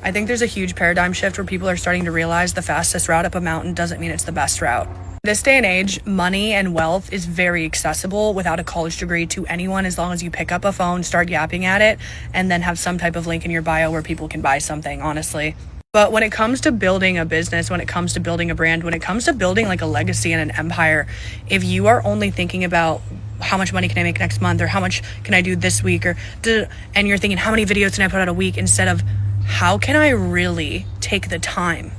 I think there's a huge paradigm shift where people are starting to realize the fastest route up a mountain doesn't mean it's the best route. This day and age, money and wealth is very accessible without a college degree to anyone, as long as you pick up a phone, start yapping at it, and then have some type of link in your bio where people can buy something, honestly. But when it comes to building a business, when it comes to building a brand, when it comes to building like a legacy and an empire, if you are only thinking about how much money can I make next month, or how much can I do this week, and you're thinking how many videos can I put out a week, instead of how can I really take the time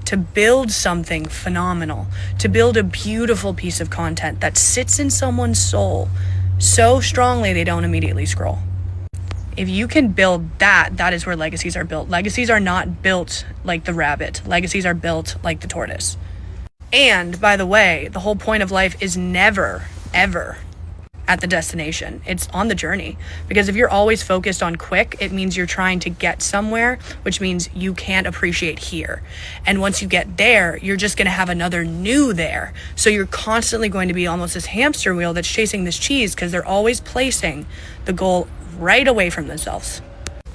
to build something phenomenal, to build a beautiful piece of content that sits in someone's soul so strongly they don't immediately scroll. If you can build that, that is where legacies are built. Legacies are not built like the rabbit. Legacies are built like the tortoise. And by the way, the whole point of life is never, ever at the destination. It's on the journey. Because if you're always focused on quick, it means you're trying to get somewhere, which means you can't appreciate here. And once you get there, you're just going to have another new there. So you're constantly going to be almost this hamster wheel that's chasing this cheese, because they're always placing the goal right away from themselves.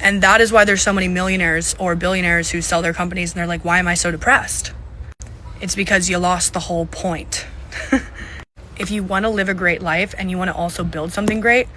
And that is why there's so many millionaires or billionaires who sell their companies and they're like, why am I so depressed? It's because you lost the whole point. If you want to live a great life and you want to also build something great,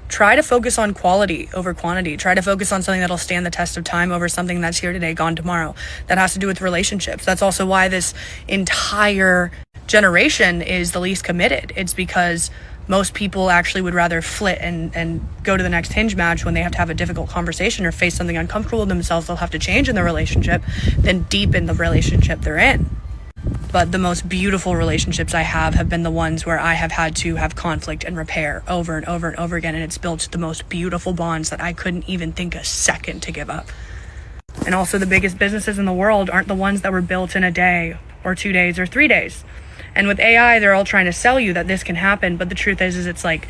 try to focus on quality over quantity. Try to focus on something that'll stand the test of time over something that's here today, gone tomorrow. That has to do with relationships. That's also why this entire generation is the least committed. It's because most people actually would rather flit and go to the next Hinge match when they have to have a difficult conversation or face something uncomfortable with themselves they'll have to change in the relationship than deepen the relationship they're in. But the most beautiful relationships I have been the ones where I have had to have conflict and repair over and over and over again, and it's built the most beautiful bonds that I couldn't even think a second to give up. And also, the biggest businesses in the world aren't the ones that were built in a day or 2 days or 3 days. And with AI, they're all trying to sell you that this can happen, but the truth is it's like,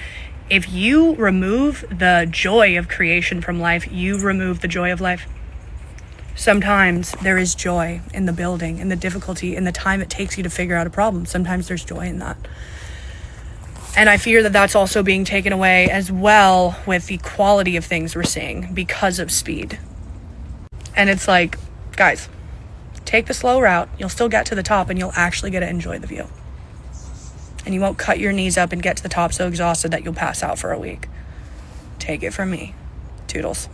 if you remove the joy of creation from life, you remove the joy of life. Sometimes there is joy in the building, in the difficulty, in the time it takes you to figure out a problem. Sometimes there's joy in that. And I fear that that's also being taken away as well with the quality of things we're seeing because of speed. And it's like, guys, take the slow route. You'll still get to the top and you'll actually get to enjoy the view. And you won't cut your knees up and get to the top so exhausted that you'll pass out for a week. Take it from me. Toodles.